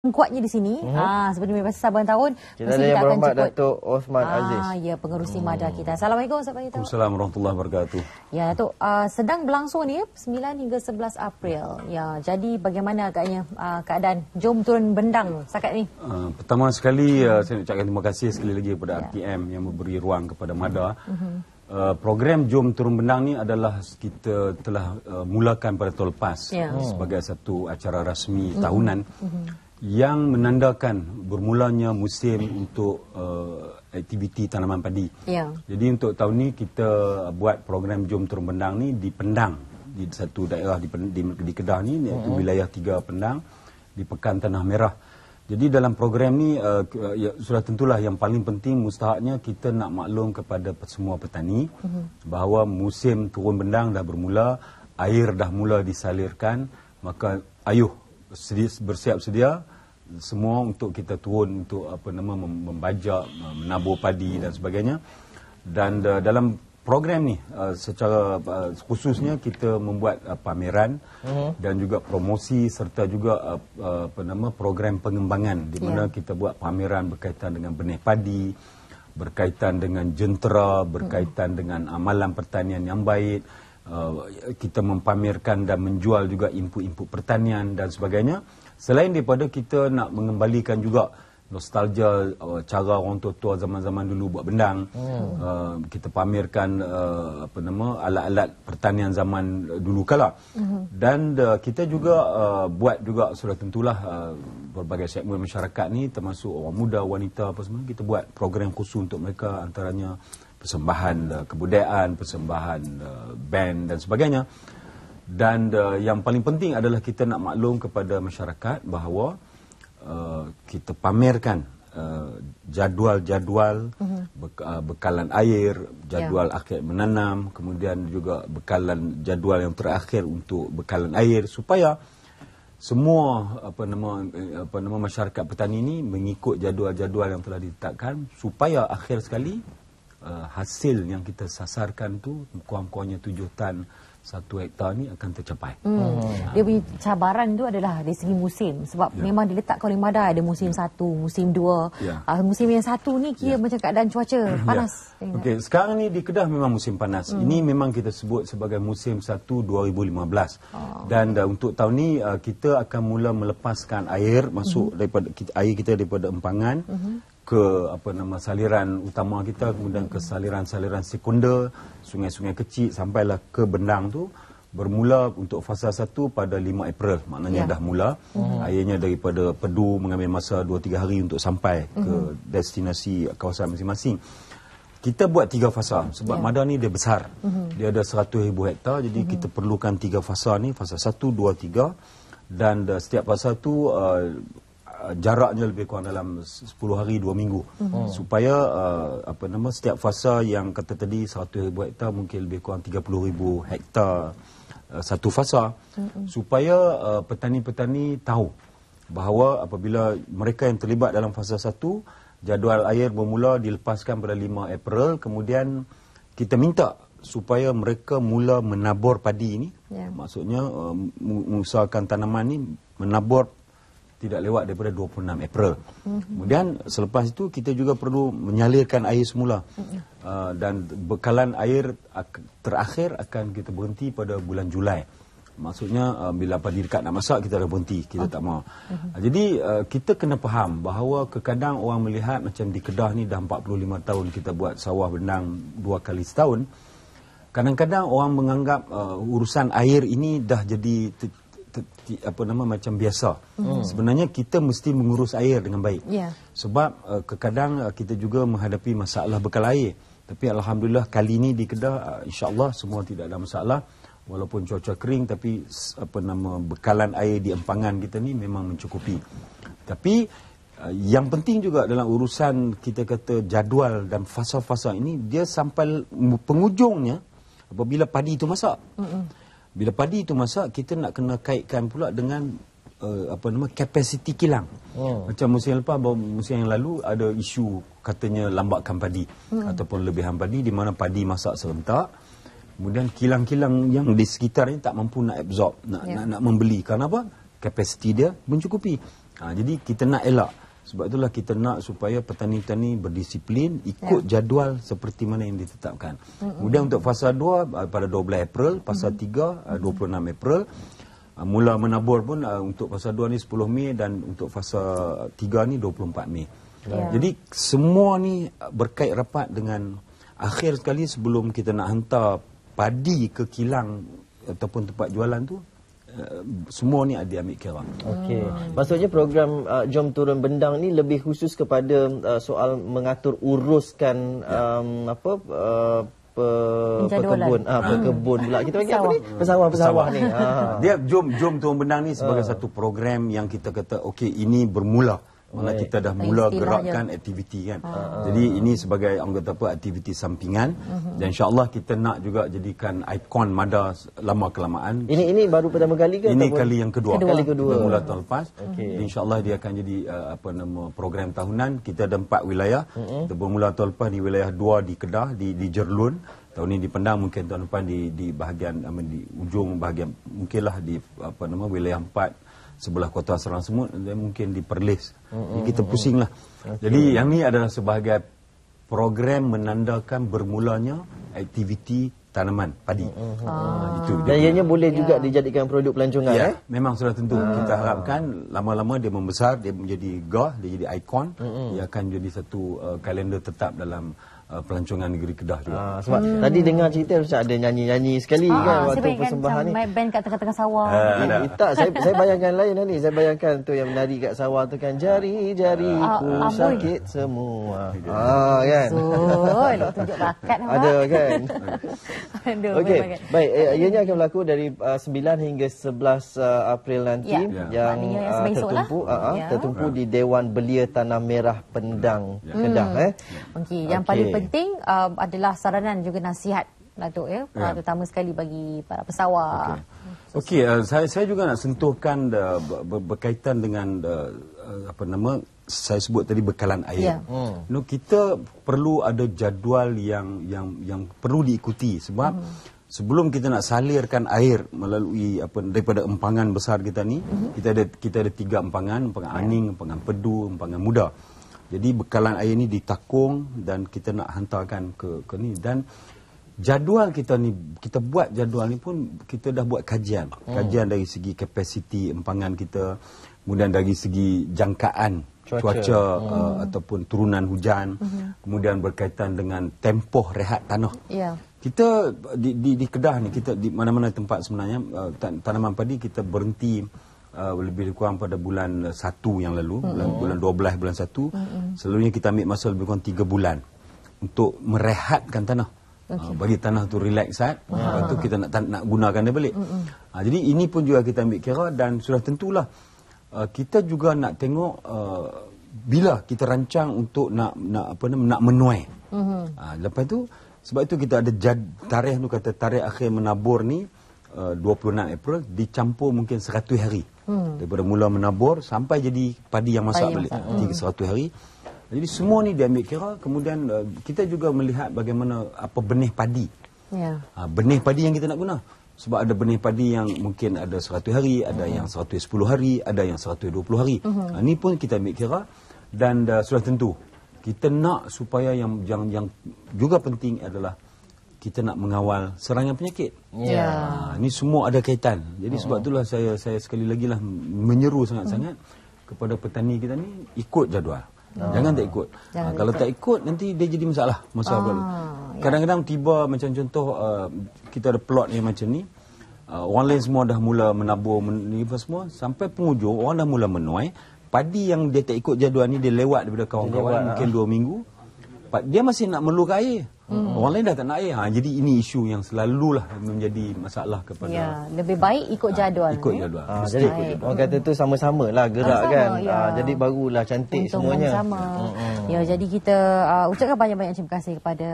kuatnya di sini. Seperti biasa saban tahun kita ada yang berhormat Datuk Osman Aziz. Ya, pengerusi MADA kita. Assalamualaikum Assalamualaikum warahmatullahi wabarakatuh. Ya Datuk, sedang berlangsung ni 9 hingga 11 April. Ya, jadi bagaimana agaknya keadaan Jom Turun Bendang setakat ni? Pertama sekali saya nak ucapkan terima kasih sekali lagi kepada RTM yang memberi ruang kepada MADA. Program Jom Turun Bendang ni adalah kita telah mulakan pada tahun lepas sebagai satu acara rasmi tahunan yang menandakan bermulanya musim untuk aktiviti tanaman padi. Jadi untuk tahun ni kita buat program Jom Turun Bendang ni di Pendang, di satu daerah di Kedah ni, iaitu wilayah 3 Pendang di Pekan Tanah Merah. Jadi dalam program ni sudah tentulah yang paling penting mustahaknya kita nak maklum kepada semua petani bahawa musim turun bendang dah bermula, air dah mula disalirkan, maka ayuh bersiap sedia semua untuk kita turun untuk membajak, menabur padi dan sebagainya. Dan dalam program ni secara khususnya kita membuat pameran dan juga promosi serta juga program pengembangan di mana kita buat pameran berkaitan dengan benih padi, berkaitan dengan jentera, berkaitan dengan amalan pertanian yang baik. Kita mempamerkan dan menjual juga input-input pertanian dan sebagainya. Selain daripada kita nak mengembalikan juga nostalgia cara orang tua-tua zaman-zaman dulu buat bendang. Kita pamerkan alat-alat pertanian zaman dulu kala. Dan kita juga buat juga sudah tentulah berbagai segmen masyarakat ni termasuk orang muda, wanita apa semua, kita buat program khusus untuk mereka, antaranya persembahan kebudayaan, persembahan band dan sebagainya. Dan yang paling penting adalah kita nak maklum kepada masyarakat bahawa kita pamerkan jadual-jadual bekalan air, jadual akhir menanam, kemudian juga bekalan jadual yang terakhir untuk bekalan air, supaya semua masyarakat petani ini mengikut jadual-jadual yang telah ditetapkan, supaya akhir sekali hasil yang kita sasarkan tu kurang-kurangnya 7 tan 1 hektar ni akan tercapai. Dia punya cabaran tu adalah dari segi musim, sebab memang diletakkan oleh MADA ada musim 1, musim 2. Musim yang 1 ni kira macam keadaan cuaca panas. Okey, sekarang ni di Kedah memang musim panas. Ini memang kita sebut sebagai musim 1 2015. Dan untuk tahun ni kita akan mula melepaskan air masuk daripada air kita daripada empangan ke saliran utama kita, kemudian ke saliran-saliran sekunder, sungai-sungai kecil sampailah ke bendang tu. Bermula untuk fasa 1 pada 5 April, maknanya dah mula. Airnya daripada Pedu mengambil masa 2-3 hari untuk sampai ke destinasi kawasan masing-masing. Kita buat 3 fasa sebab MADA ni dia besar. Dia ada 100,000 hektar, jadi kita perlukan 3 fasa ni, fasa 1, 2, 3. Dan setiap fasa tu jaraknya lebih kurang dalam 10 hari 2 minggu supaya setiap fasa yang kata tadi 100,000 hektar mungkin lebih kurang 30,000 hektar satu fasa, supaya petani-petani tahu bahawa apabila mereka yang terlibat dalam fasa 1, jadual air bermula dilepaskan pada 5 April, kemudian kita minta supaya mereka mula menabur padi ini. Maksudnya mengusahakan tanaman ni menabur tidak lewat daripada 26 April. Kemudian selepas itu kita juga perlu menyalirkan air semula. Dan bekalan air terakhir akan kita berhenti pada bulan Julai. Maksudnya bila padi dekat nak masak kita dah berhenti, kita tak mau. Jadi kita kena faham bahawa kadang orang melihat macam di Kedah ni dah 45 tahun kita buat sawah bendang 2 kali setahun. Kadang-kadang orang menganggap urusan air ini dah jadi macam biasa. Sebenarnya kita mesti mengurus air dengan baik. Sebab kadang kita juga menghadapi masalah bekal air. Tapi alhamdulillah kali ini di Kedah insya-Allah semua tidak ada masalah. Walaupun cuaca kering, tapi bekalan air di empangan kita ni memang mencukupi. Tapi yang penting juga dalam urusan kita kata jadual dan fasa-fasa ini, dia sampai penghujungnya apabila padi itu masak. Bila padi itu masak, kita nak kena kaitkan pula dengan kapasiti kilang. Macam musim lepas, musim yang lalu ada isu katanya lambatkan padi ataupun lebihan padi, di mana padi masak serentak. Kemudian kilang-kilang yang di sekitar ini tak mampu nak absorb, nak membeli. Kerana apa? Kapasiti dia mencukupi. Jadi kita nak elak. Sebab itulah kita nak supaya petani-petani berdisiplin, ikut jadual seperti mana yang ditetapkan. Kemudian untuk fasa 2 pada 12 April, fasa 3 26 April. Mula menabur pun untuk fasa 2 ni 10 Mei dan untuk fasa 3 ni 24 Mei. Jadi semua ni berkait rapat dengan akhir sekali sebelum kita nak hantar padi ke kilang ataupun tempat jualan tu. Semua ni ada diambil kira. Okey. Maksudnya program Jom Turun Bendang ni lebih khusus kepada soal mengatur uruskan pekebun pula. Kita panggil apa ni? Pesawah ni. Dia Jom Turun Bendang ni sebagai satu program yang kita kata okey, ini bermula. Mana kita dah mula gerakkan aktiviti kan. Jadi ini sebagai orang kata apa, aktiviti sampingan dan insya-Allah kita nak juga jadikan ikon Mada lama kelamaan. Ini baru pertama kali ke? Ini kali yang kedua. Kali kedua. Bermula tahun lepas. Insya-Allah dia akan jadi program tahunan. Kita ada 4 wilayah. Kita bermula tahun lepas di wilayah 2 di Kedah, di Jerlun. Tahun ini di Pendang, mungkin tahun depan di bahagian di ujung bahagian mungkinlah di wilayah 4 sebelah Kota Serang Semut dan mungkin di Perlis. Jadi kita pusinglah. Jadi yang ni adalah sebagai program menandakan bermulanya aktiviti tanaman padi. Itu. Dan ianya boleh juga dijadikan produk pelancongan. Memang sudah tentu. Kita harapkan lama-lama dia membesar, dia menjadi gah, dia jadi ikon. Dia akan jadi satu kalender tetap dalam pelancongan negeri Kedah juga. Sebab tadi dengar cerita macam ada nyanyi-nyanyi sekali kan waktu persembahan ni. Main band kat tengah-tengah sawah. Tak, saya bayangkan lain ni. Saya bayangkan tu yang menari kat sawah tu kan, jari-jariku sakit semua. Kan. Betul. Tunjuk bakat nampak. Ada kan. Aduh. Okey. Baik, ianya akan berlaku dari 9 hingga 11 April nanti yang tertumpu di Dewan Belia Tanah Merah Pendang Kedah. Okey, yang paling penting adalah saranan juga nasihat Datuk terutama sekali bagi para pesawar. Okey, saya juga nak sentuhkan berkaitan dengan saya sebut tadi bekalan air. Kita perlu ada jadual yang perlu diikuti sebab sebelum kita nak salirkan air melalui daripada empangan besar kita ni, kita ada 3 empangan aning, empangan pedu, empangan muda. Jadi bekalan air ni ditakung dan kita nak hantarkan ke ni, dan jadual kita ni, kita buat jadual ni pun kita dah buat kajian dari segi kapasiti empangan kita, kemudian dari segi jangkaan cuaca ataupun turunan hujan, kemudian berkaitan dengan tempoh rehat tanah. Kita di Kedah ni, kita di mana-mana tempat sebenarnya tanaman padi kita berhenti lebih kurang pada bulan 1 yang lalu, bulan 12, bulan 1. Selalunya kita ambil masa lebih kurang 3 bulan untuk merehatkan tanah. Bagi tanah tu relax, lepas tu kita nak gunakan dia balik. Jadi ini pun juga kita ambil kira, dan sudah tentulah kita juga nak tengok bila kita rancang untuk nak menuai. Lepas tu sebab itu kita ada tarikh tu, kata tarikh akhir menabur ni 26 April, dicampur mungkin 100 hari. Daripada mula menabur sampai jadi padi yang masak balik. 100 hari. Jadi semua ni diambil kira. Kemudian kita juga melihat bagaimana apa benih padi. Benih padi yang kita nak guna. Sebab ada benih padi yang mungkin ada 100 hari, ada yang 110 hari, ada yang 120 hari. Ini pun kita ambil kira. Dan sudah tentu kita nak supaya yang juga penting adalah kita nak mengawal serangan penyakit. Ini semua ada kaitan. Jadi sebab itulah saya sekali lagi lah menyeru sangat-sangat kepada petani kita ni, ikut jadual. Jangan tak ikut. Kalau tak ikut nanti dia jadi masalah. Kadang-kadang tiba macam contoh kita ada plot yang macam ni. Orang lain semua dah mula menabur ni semua, sampai penghujung orang dah mula menuai. Padi yang dia tak ikut jadual ni, dia lewat daripada kawan-kawan mungkin 2 minggu. Dia masih nak memerlukan air. Orang lain dah tak nak air. Jadi ini isu yang selalulah menjadi masalah kepada. Lebih baik ikut jadual. Ikut jadual. Jadi orang kata tu sama-sama lah gerak kan. Jadi barulah cantik semuanya. Sama. Jadi kita ucapkan banyak-banyak terima kasih kepada